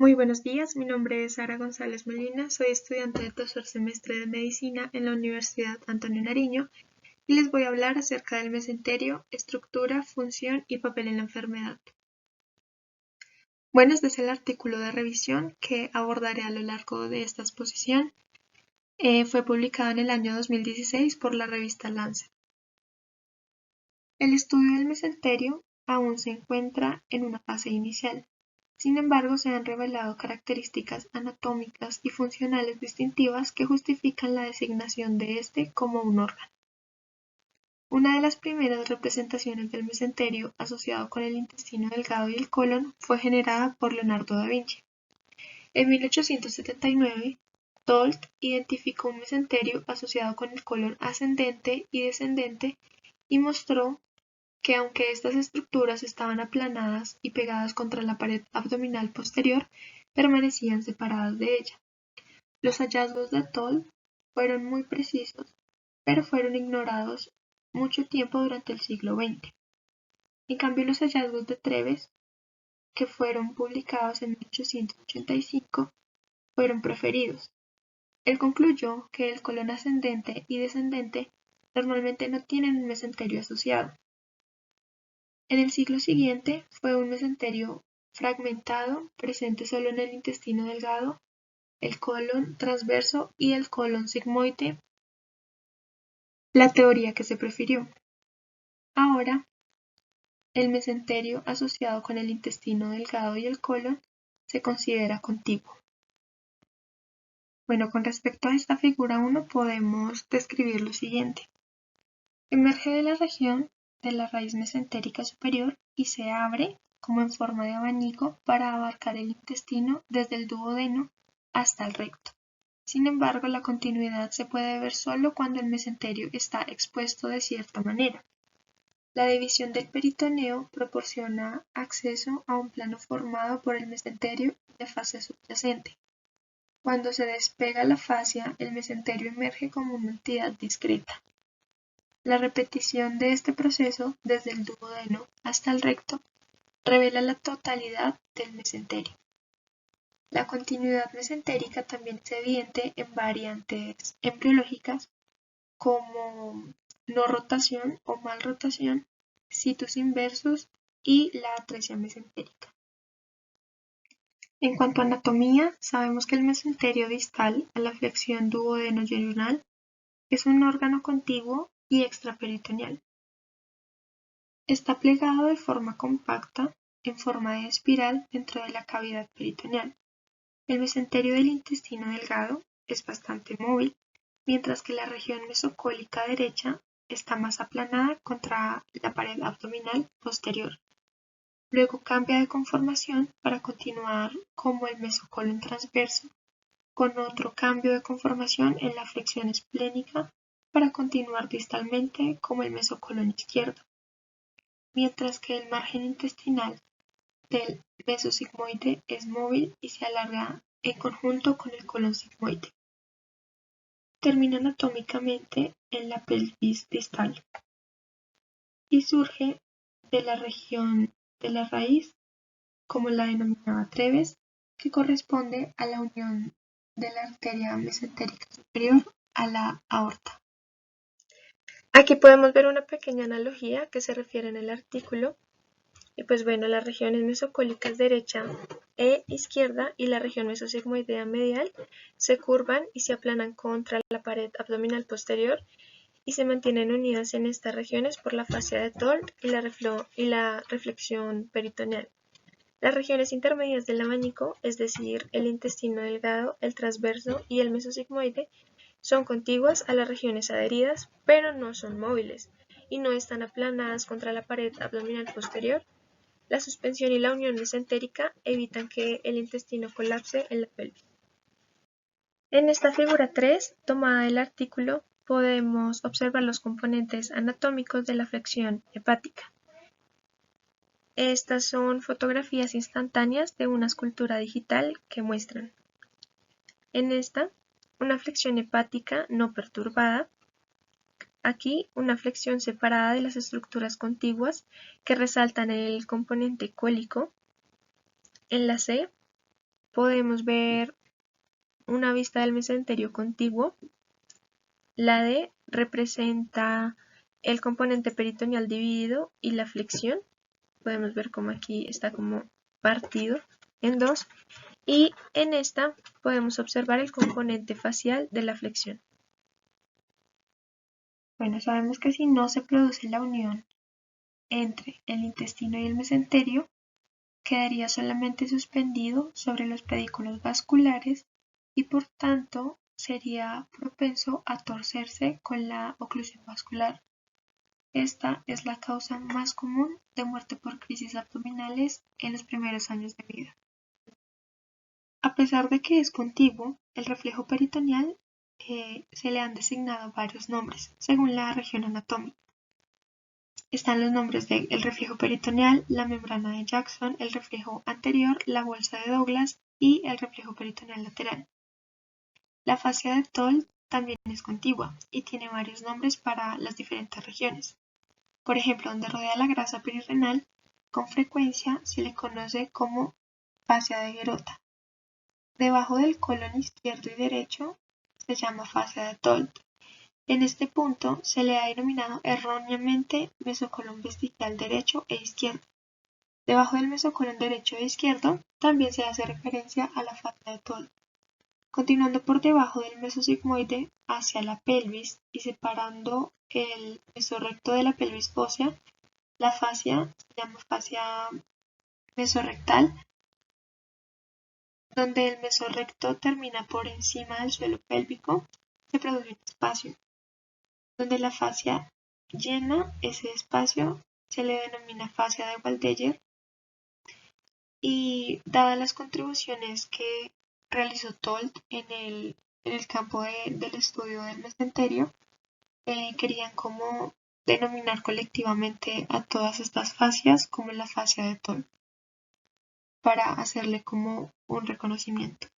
Muy buenos días, mi nombre es Sara González Molina, soy estudiante de tercer semestre de Medicina en la Universidad Antonio Nariño y les voy a hablar acerca del mesenterio, estructura, función y papel en la enfermedad. Bueno, este es el artículo de revisión que abordaré a lo largo de esta exposición. Fue publicado en el año 2016 por la revista Lancet. El estudio del mesenterio aún se encuentra en una fase inicial. Sin embargo, se han revelado características anatómicas y funcionales distintivas que justifican la designación de este como un órgano. Una de las primeras representaciones del mesenterio asociado con el intestino delgado y el colon fue generada por Leonardo da Vinci. En 1879, Tolt identificó un mesenterio asociado con el colon ascendente y descendente y mostró que aunque estas estructuras estaban aplanadas y pegadas contra la pared abdominal posterior, permanecían separadas de ella. Los hallazgos de Toll fueron muy precisos, pero fueron ignorados mucho tiempo durante el siglo XX. En cambio, los hallazgos de Treves, que fueron publicados en 1885, fueron preferidos. Él concluyó que el colon ascendente y descendente normalmente no tienen un mesenterio asociado. En el siglo siguiente fue un mesenterio fragmentado presente solo en el intestino delgado, el colon transverso y el colon sigmoide, la teoría que se prefirió. Ahora, el mesenterio asociado con el intestino delgado y el colon se considera contiguo. Bueno, con respecto a esta figura 1 podemos describir lo siguiente. Emerge de la región de la raíz mesentérica superior y se abre como en forma de abanico para abarcar el intestino desde el duodeno hasta el recto. Sin embargo, la continuidad se puede ver solo cuando el mesenterio está expuesto de cierta manera. La división del peritoneo proporciona acceso a un plano formado por el mesenterio y la fascia subyacente. Cuando se despega la fascia, el mesenterio emerge como una entidad discreta. La repetición de este proceso desde el duodeno hasta el recto revela la totalidad del mesenterio. La continuidad mesentérica también es evidente en variantes embriológicas como no rotación o mal rotación, situs inversus y la atresia mesentérica. En cuanto a anatomía, sabemos que el mesenterio distal a la flexión duodeno-yeyunal es un órgano contiguo y extraperitoneal. Está plegado de forma compacta en forma de espiral dentro de la cavidad peritoneal. El mesenterio del intestino delgado es bastante móvil, mientras que la región mesocólica derecha está más aplanada contra la pared abdominal posterior. Luego cambia de conformación para continuar como el mesocolon transverso, con otro cambio de conformación en la flexión esplénica para continuar distalmente como el mesocolon izquierdo, mientras que el margen intestinal del mesosigmoide es móvil y se alarga en conjunto con el colon sigmoide. Termina anatómicamente en la pelvis distal y surge de la región de la raíz, como la denominaba Treves, que corresponde a la unión de la arteria mesentérica superior a la aorta. Aquí podemos ver una pequeña analogía que se refiere en el artículo. Y pues bueno, las regiones mesocólicas derecha e izquierda y la región mesosigmoidea medial se curvan y se aplanan contra la pared abdominal posterior y se mantienen unidas en estas regiones por la fascia de Toll y la reflexión peritoneal. Las regiones intermedias del abanico, es decir, el intestino delgado, el transverso y el mesosigmoide, son contiguas a las regiones adheridas, pero no son móviles y no están aplanadas contra la pared abdominal posterior. La suspensión y la unión mesentérica evitan que el intestino colapse en la pelvis. En esta figura 3, tomada del artículo, podemos observar los componentes anatómicos de la flexión hepática. Estas son fotografías instantáneas de una escultura digital que muestran. En esta, una flexión hepática no perturbada. Aquí, una flexión separada de las estructuras contiguas que resaltan el componente cólico. En la C, podemos ver una vista del mesenterio contiguo. La D representa el componente peritoneal dividido y la flexión. Podemos ver cómo aquí está como partido en dos. Y en esta podemos observar el componente facial de la flexión. Bueno, sabemos que si no se produce la unión entre el intestino y el mesenterio, quedaría solamente suspendido sobre los pedículos vasculares y por tanto sería propenso a torcerse con la oclusión vascular. Esta es la causa más común de muerte por crisis abdominales en los primeros años de vida. A pesar de que es contiguo, el reflejo peritoneal se le han designado varios nombres según la región anatómica. Están los nombres de el reflejo peritoneal, la membrana de Jackson, el reflejo anterior, la bolsa de Douglas y el reflejo peritoneal lateral. La fascia de Toll también es contigua y tiene varios nombres para las diferentes regiones. Por ejemplo, donde rodea la grasa perirenal, con frecuencia se le conoce como fascia de Gerota. Debajo del colon izquierdo y derecho se llama fascia de Toll. En este punto se le ha denominado erróneamente mesocolon vestigial derecho e izquierdo. Debajo del mesocolon derecho e izquierdo también se hace referencia a la fascia de Toll. Continuando por debajo del mesosigmoide hacia la pelvis y separando el mesorrecto de la pelvis ósea, la fascia se llama fascia mesorrectal, donde el mesorrecto termina por encima del suelo pélvico, se produce un espacio. Donde la fascia llena ese espacio se le denomina fascia de Waldeyer y dadas las contribuciones que realizó Tolt en el campo del estudio del mesenterio, querían como denominar colectivamente a todas estas fascias como la fascia de Tolt para hacerle como un reconocimiento.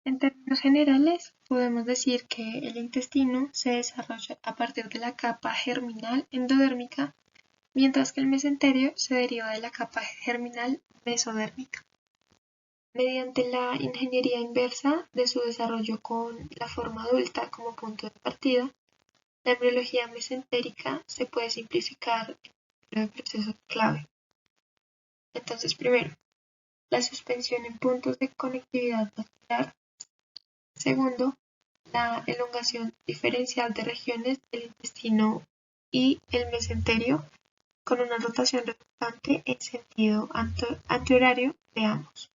En términos generales, podemos decir que el intestino se desarrolla a partir de la capa germinal endodérmica, mientras que el mesenterio se deriva de la capa germinal mesodérmica. Mediante la ingeniería inversa de su desarrollo con la forma adulta como punto de partida, la embriología mesentérica se puede simplificar en un proceso clave. Entonces, primero, la suspensión en puntos de conectividad vascular. Segundo, la elongación diferencial de regiones del intestino y el mesenterio con una rotación resultante en sentido antihorario de ambos.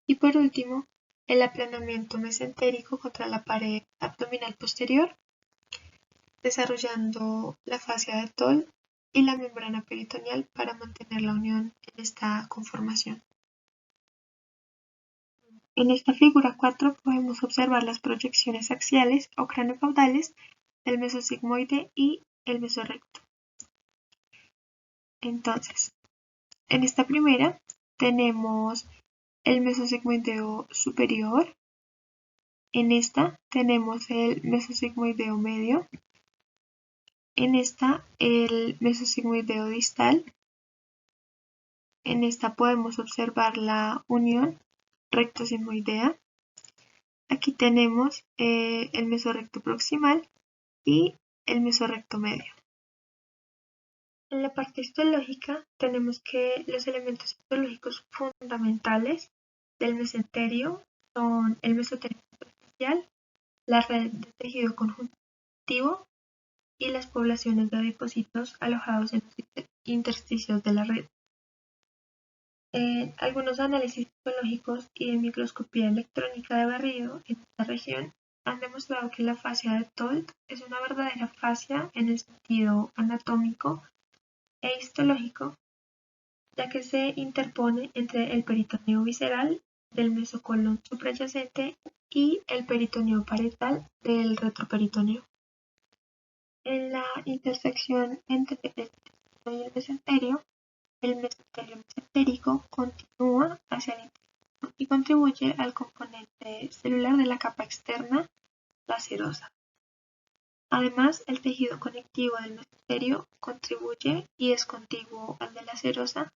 Y por último, el aplanamiento mesentérico contra la pared abdominal posterior, desarrollando la fascia de Toll y la membrana peritoneal para mantener la unión en esta conformación. En esta figura 4 podemos observar las proyecciones axiales o craneocaudales del mesosigmoide y el mesorrecto. Entonces, en esta primera tenemos el mesosigmoideo superior, en esta tenemos el mesosigmoideo medio, en esta el mesosigmoideo distal, en esta podemos observar la unión rectosigmoidea. Aquí tenemos el mesorrecto proximal y el mesorrecto medio. En la parte histológica tenemos que los elementos histológicos fundamentales del mesenterio son el mesoterio superficial, la red de tejido conjuntivo y las poblaciones de adipocitos alojados en los intersticios de la red. Algunos análisis histológicos y de microscopía electrónica de barrido en esta región han demostrado que la fascia de Tolt es una verdadera fascia en el sentido anatómico e histológico, ya que se interpone entre el peritoneo visceral del mesocolon suprayacente y el peritoneo parietal del retroperitoneo. En la intersección entre el intestino y el mesenterio, el mesenterio mesentérico continúa hacia el intestino y contribuye al componente celular de la capa externa, la serosa. Además, el tejido conectivo del mesenterio contribuye y es contiguo al de la serosa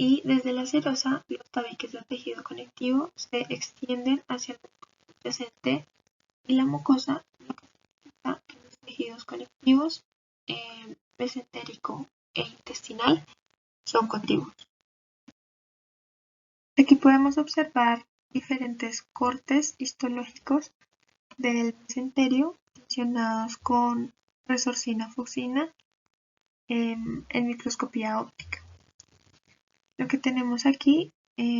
y desde la serosa los tabiques del tejido conectivo se extienden hacia el presente y la mucosa, lo que significa que los tejidos conectivos mesentérico e intestinal son contiguos. Aquí podemos observar diferentes cortes histológicos del mesenterio tensionados con resorcina-fucsina en microscopía óptica. Lo que tenemos aquí,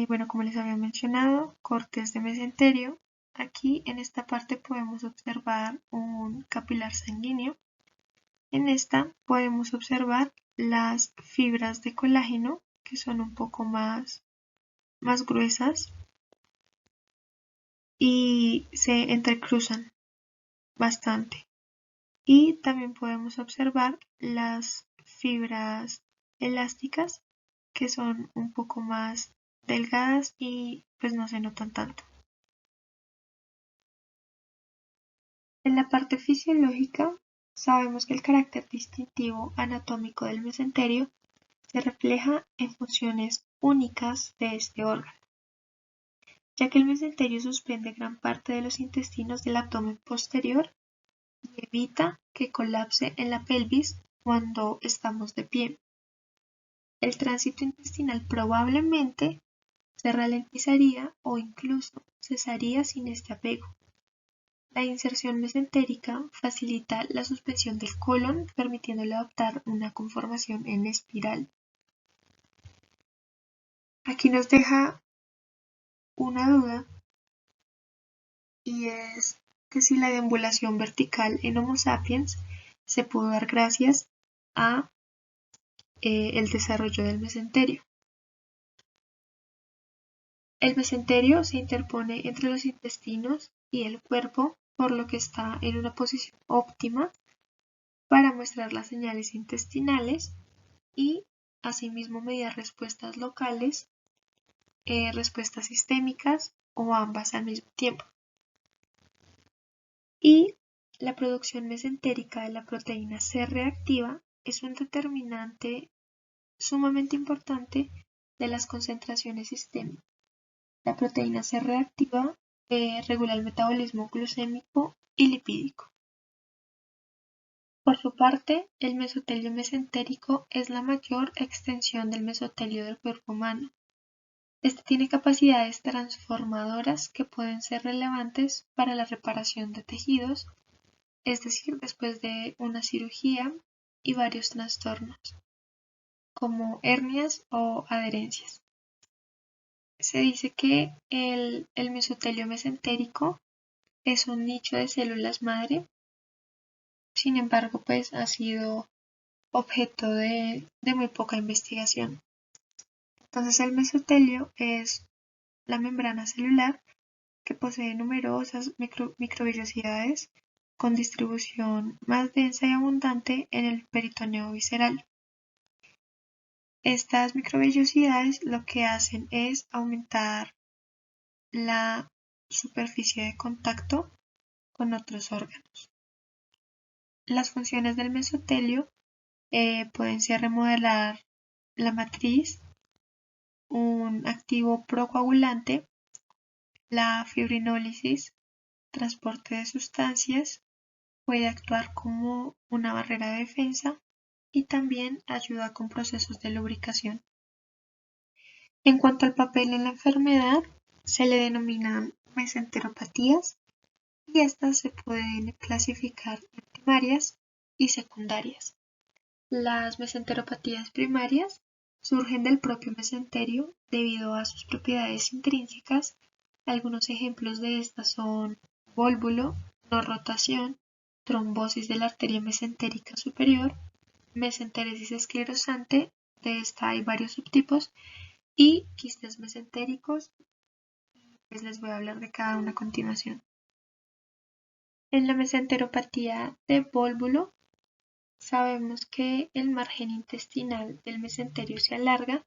bueno, como les había mencionado, cortes de mesenterio. Aquí en esta parte podemos observar un capilar sanguíneo. En esta podemos observar las fibras de colágeno, que son un poco más gruesas y se entrecruzan bastante. Y también podemos observar las fibras elásticas, que son un poco más delgadas y pues no se notan tanto. En la parte fisiológica, sabemos que el carácter distintivo anatómico del mesenterio se refleja en funciones únicas de este órgano, ya que el mesenterio suspende gran parte de los intestinos del abdomen posterior y evita que colapse en la pelvis cuando estamos de pie. El tránsito intestinal probablemente se ralentizaría o incluso cesaría sin este apego. La inserción mesentérica facilita la suspensión del colon, permitiéndole adoptar una conformación en espiral. Aquí nos deja una duda, y es que si la deambulación vertical en Homo sapiens se pudo dar gracias a el desarrollo del mesenterio. El mesenterio se interpone entre los intestinos y el cuerpo, por lo que está en una posición óptima para muestrar las señales intestinales y asimismo mediar respuestas locales, respuestas sistémicas o ambas al mismo tiempo. Y la producción mesentérica de la proteína C reactiva es un determinante sumamente importante de las concentraciones sistémicas. La proteína C reactiva regula el metabolismo glucémico y lipídico. Por su parte, el mesotelio mesentérico es la mayor extensión del mesotelio del cuerpo humano. Este tiene capacidades transformadoras que pueden ser relevantes para la reparación de tejidos, es decir, después de una cirugía y varios trastornos, como hernias o adherencias. Se dice que el mesotelio mesentérico es un nicho de células madre, sin embargo, pues ha sido objeto de muy poca investigación. Entonces, el mesotelio es la membrana celular que posee numerosas microvellosidades con distribución más densa y abundante en el peritoneo visceral. Estas microvellosidades lo que hacen es aumentar la superficie de contacto con otros órganos. Las funciones del mesotelio pueden ser remodelar la matriz, un activo procoagulante, la fibrinólisis, transporte de sustancias, puede actuar como una barrera de defensa y también ayuda con procesos de lubricación. En cuanto al papel en la enfermedad, se le denominan mesenteropatías y estas se pueden clasificar en primarias y secundarias. Las mesenteropatías primarias surgen del propio mesenterio debido a sus propiedades intrínsecas. Algunos ejemplos de estas son vólvulo, no rotación, trombosis de la arteria mesentérica superior, mesenteresis esclerosante, de esta hay varios subtipos, y quistes mesentéricos, pues les voy a hablar de cada una a continuación. En la mesenteropatía de vólvulo, sabemos que el margen intestinal del mesenterio se alarga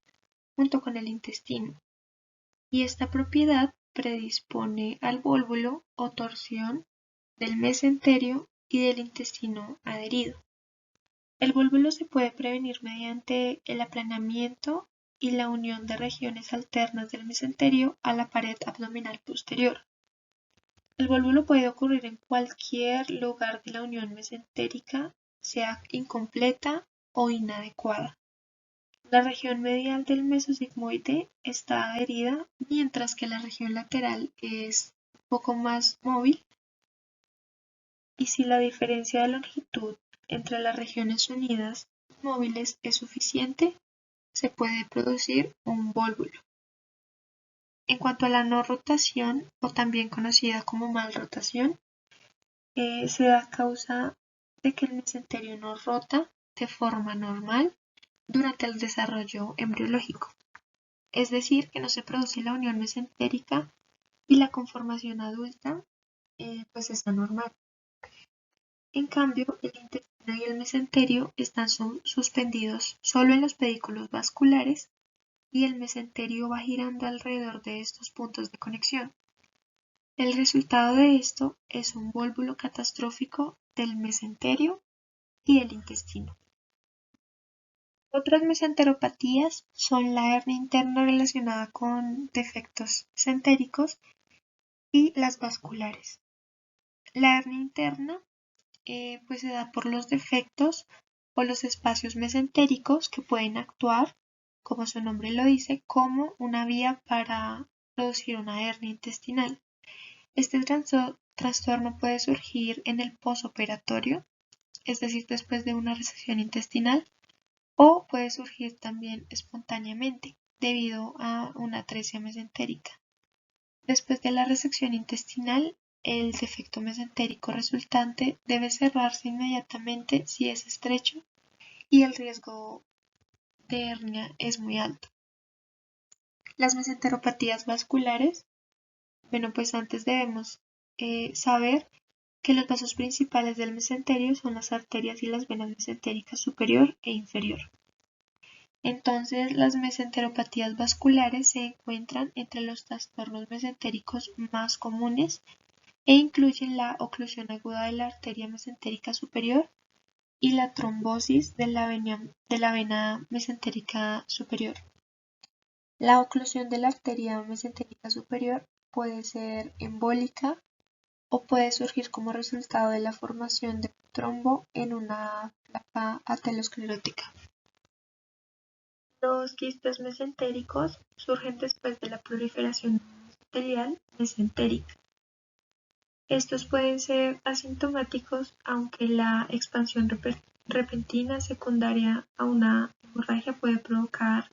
junto con el intestino, y esta propiedad predispone al vólvulo o torsión del mesenterio y del intestino adherido. El vólvulo se puede prevenir mediante el aplanamiento y la unión de regiones alternas del mesenterio a la pared abdominal posterior. El vólvulo puede ocurrir en cualquier lugar de la unión mesentérica, sea incompleta o inadecuada. La región medial del mesosigmoide está adherida, mientras que la región lateral es un poco más móvil, y si la diferencia de longitud entre las regiones unidas y móviles es suficiente, se puede producir un vólvulo. En cuanto a la no rotación, o también conocida como malrotación, se da a causa de que el mesenterio no rota de forma normal durante el desarrollo embriológico. Es decir, que no se produce la unión mesentérica y la conformación adulta pues está normal. En cambio, el intestino y el mesenterio están suspendidos solo en los pedículos vasculares y el mesenterio va girando alrededor de estos puntos de conexión. El resultado de esto es un vólvulo catastrófico del mesenterio y del intestino. Otras mesenteropatías son la hernia interna relacionada con defectos mesentéricos y las vasculares. La hernia interna pues se da por los defectos o los espacios mesentéricos que pueden actuar, como su nombre lo dice, como una vía para producir una hernia intestinal. Este trastorno puede surgir en el posoperatorio, es decir, después de una resección intestinal, o puede surgir también espontáneamente debido a una atresia mesentérica. Después de la resección intestinal, el defecto mesentérico resultante debe cerrarse inmediatamente si es estrecho y el riesgo de hernia es muy alto. Las mesenteropatías vasculares, bueno, pues antes debemos saber que los vasos principales del mesenterio son las arterias y las venas mesentéricas superior e inferior. Entonces, las mesenteropatías vasculares se encuentran entre los trastornos mesentéricos más comunes e incluyen la oclusión aguda de la arteria mesentérica superior y la trombosis de la vena mesentérica superior. La oclusión de la arteria mesentérica superior puede ser embólica o puede surgir como resultado de la formación de un trombo en una placa aterosclerótica. Los quistes mesentéricos surgen después de la proliferación endotelial mesentérica. Estos pueden ser asintomáticos, aunque la expansión repentina secundaria a una hemorragia puede provocar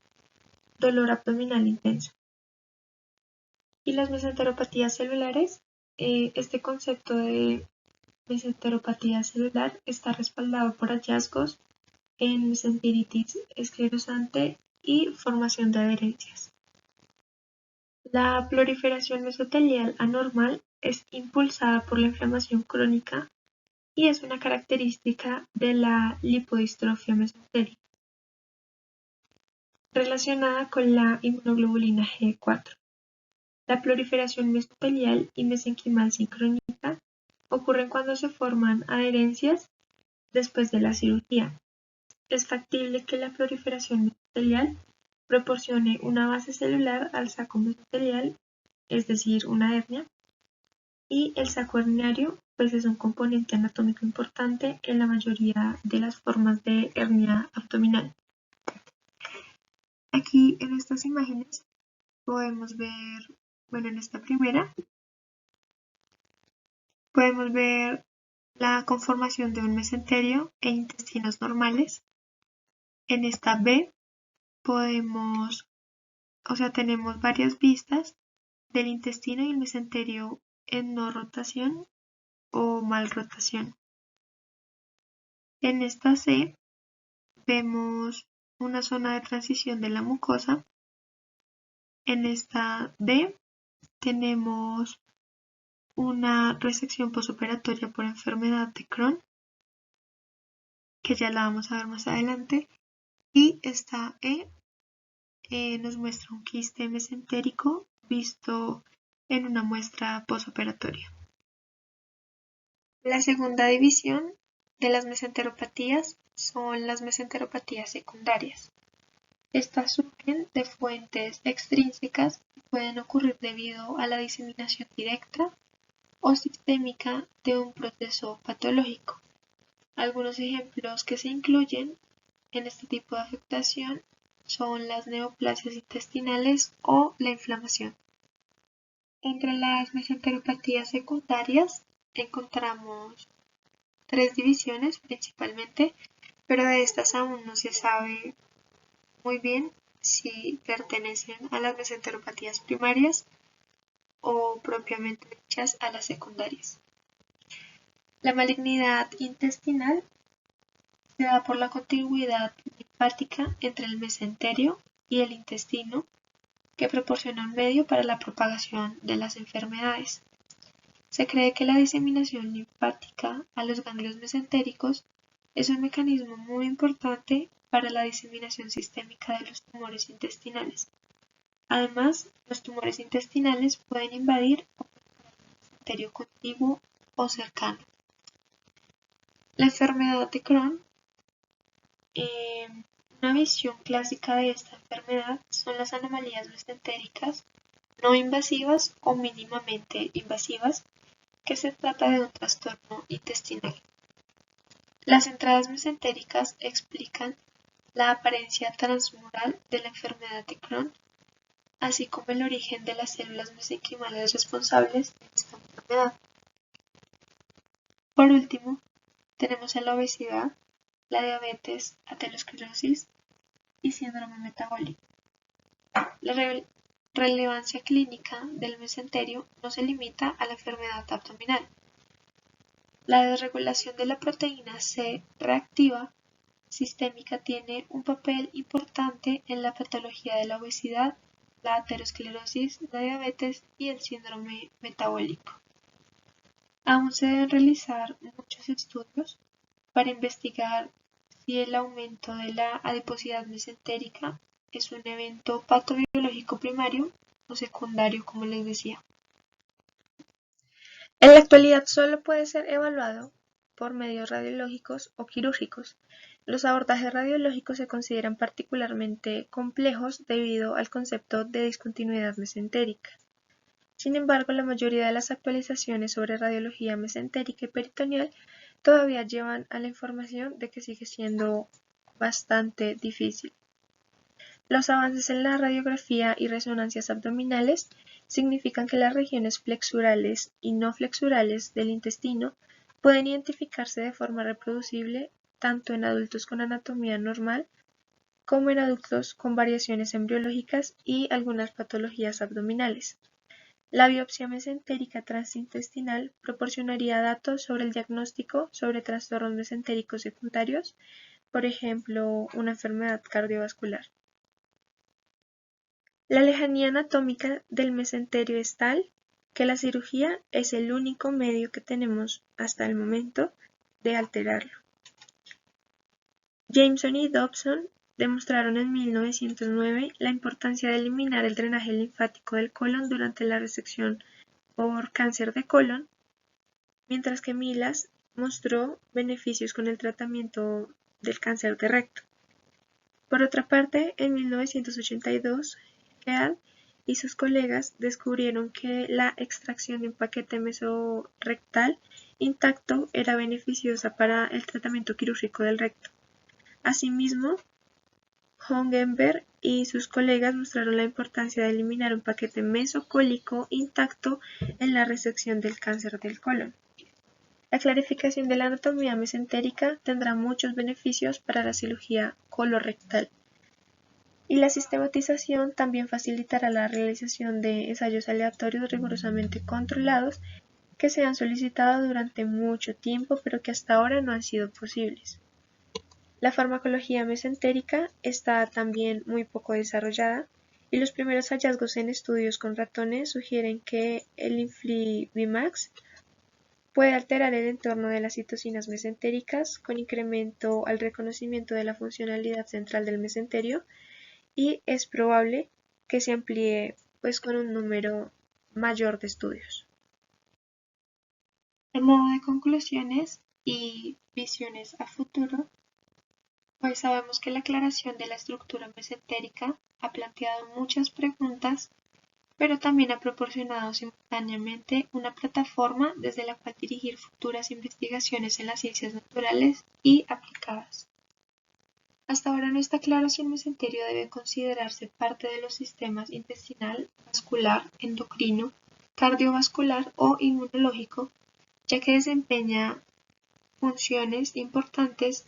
dolor abdominal intenso. Y las mesenteropatías celulares, este concepto de mesenteropatía celular está respaldado por hallazgos en mesenteritis esclerosante y formación de adherencias. La proliferación mesotelial anormal es impulsada por la inflamación crónica y es una característica de la lipodistrofia mesentérica, relacionada con la inmunoglobulina G4. La proliferación mesotelial y mesenquimal sincrónica ocurren cuando se forman adherencias después de la cirugía. Es factible que la proliferación mesotelial proporcione una base celular al saco mesotelial, es decir, una hernia, y el saco herniario pues es un componente anatómico importante en la mayoría de las formas de hernia abdominal. Aquí en estas imágenes podemos ver, bueno, en esta primera podemos ver la conformación de un mesenterio e intestinos normales. En esta B tenemos varias vistas del intestino y el mesenterio en no rotación o mal rotación. En esta C vemos una zona de transición de la mucosa. En esta D tenemos una resección posoperatoria por enfermedad de Crohn, que ya la vamos a ver más adelante. Y esta E nos muestra un quiste mesentérico visto en una muestra posoperatoria. La segunda división de las mesenteropatías son las mesenteropatías secundarias. Estas surgen de fuentes extrínsecas y pueden ocurrir debido a la diseminación directa o sistémica de un proceso patológico. Algunos ejemplos que se incluyen en este tipo de afectación son las neoplasias intestinales o la inflamación. Entre las mesenteropatías secundarias encontramos tres divisiones principalmente, pero de estas aún no se sabe muy bien si pertenecen a las mesenteropatías primarias o propiamente dichas a las secundarias. La malignidad intestinal se da por la contigüidad linfática entre el mesenterio y el intestino, que proporciona un medio para la propagación de las enfermedades. Se cree que la diseminación linfática a los ganglios mesentéricos es un mecanismo muy importante para la diseminación sistémica de los tumores intestinales. Además, los tumores intestinales pueden invadir el mesenterio contiguo o cercano. La enfermedad de Crohn. Una visión clásica de esta enfermedad son las anomalías mesentéricas no invasivas o mínimamente invasivas, que se trata de un trastorno intestinal. Las entradas mesentéricas explican la apariencia transmural de la enfermedad de Crohn, así como el origen de las células mesenquimales responsables de esta enfermedad. Por último, tenemos a la obesidad, la diabetes, aterosclerosis y síndrome metabólico. La relevancia clínica del mesenterio no se limita a la enfermedad abdominal. La desregulación de la proteína C reactiva sistémica tiene un papel importante en la patología de la obesidad, la aterosclerosis, la diabetes y el síndrome metabólico. Aún se deben realizar muchos estudios para investigar si el aumento de la adiposidad mesentérica es un evento patobiológico primario o secundario, como les decía. En la actualidad solo puede ser evaluado por medios radiológicos o quirúrgicos. Los abordajes radiológicos se consideran particularmente complejos debido al concepto de discontinuidad mesentérica. Sin embargo, la mayoría de las actualizaciones sobre radiología mesentérica y peritoneal todavía llevan a la información de que sigue siendo bastante difícil. Los avances en la radiografía y resonancias abdominales significan que las regiones flexurales y no flexurales del intestino pueden identificarse de forma reproducible tanto en adultos con anatomía normal como en adultos con variaciones embriológicas y algunas patologías abdominales. La biopsia mesentérica transintestinal proporcionaría datos sobre el diagnóstico sobre trastornos mesentéricos secundarios, por ejemplo, una enfermedad cardiovascular. La lejanía anatómica del mesenterio es tal que la cirugía es el único medio que tenemos hasta el momento de alterarlo. Jameson y Dobson demostraron en 1909 la importancia de eliminar el drenaje linfático del colon durante la resección por cáncer de colon, mientras que Milas mostró beneficios con el tratamiento del cáncer de recto. Por otra parte, en 1982, Head y sus colegas descubrieron que la extracción de un paquete mesorrectal intacto era beneficiosa para el tratamiento quirúrgico del recto. Asimismo, Hongenberg y sus colegas mostraron la importancia de eliminar un paquete mesocólico intacto en la resección del cáncer del colon. La clarificación de la anatomía mesentérica tendrá muchos beneficios para la cirugía colorectal. Y la sistematización también facilitará la realización de ensayos aleatorios rigurosamente controlados que se han solicitado durante mucho tiempo pero que hasta ahora no han sido posibles. La farmacología mesentérica está también muy poco desarrollada y los primeros hallazgos en estudios con ratones sugieren que el infliximab puede alterar el entorno de las citocinas mesentéricas con incremento al reconocimiento de la funcionalidad central del mesenterio y es probable que se amplíe con un número mayor de estudios. En modo de conclusiones y visiones a futuro, Pues sabemos que la aclaración de la estructura mesentérica ha planteado muchas preguntas, pero también ha proporcionado simultáneamente una plataforma desde la cual dirigir futuras investigaciones en las ciencias naturales y aplicadas. Hasta ahora no está claro si el mesenterio debe considerarse parte de los sistemas intestinal, vascular, endocrino, cardiovascular o inmunológico, ya que desempeña funciones importantes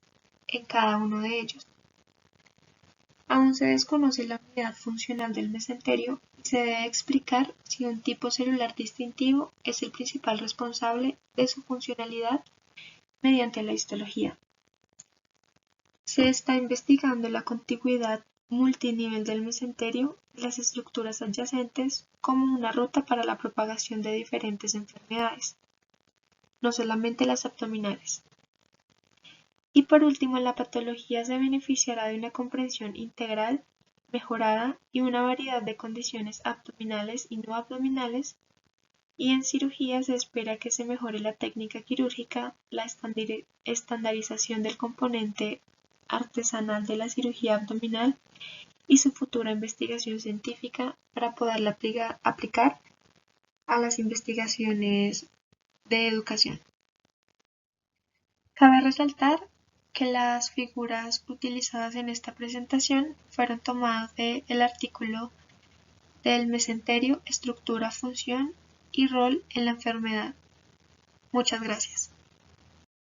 en cada uno de ellos. Aún se desconoce la unidad funcional del mesenterio y se debe explicar si un tipo celular distintivo es el principal responsable de su funcionalidad mediante la histología. Se está investigando la contigüidad multinivel del mesenterio y las estructuras adyacentes como una ruta para la propagación de diferentes enfermedades, no solamente las abdominales. Y por último, la patología se beneficiará de una comprensión integral, mejorada y una variedad de condiciones abdominales y no abdominales, y en cirugía se espera que se mejore la técnica quirúrgica, la estandarización del componente artesanal de la cirugía abdominal y su futura investigación científica para poderla aplicar a las investigaciones de educación. Cabe resaltar que las figuras utilizadas en esta presentación fueron tomadas del artículo del mesenterio, estructura, función y rol en la enfermedad. Muchas gracias.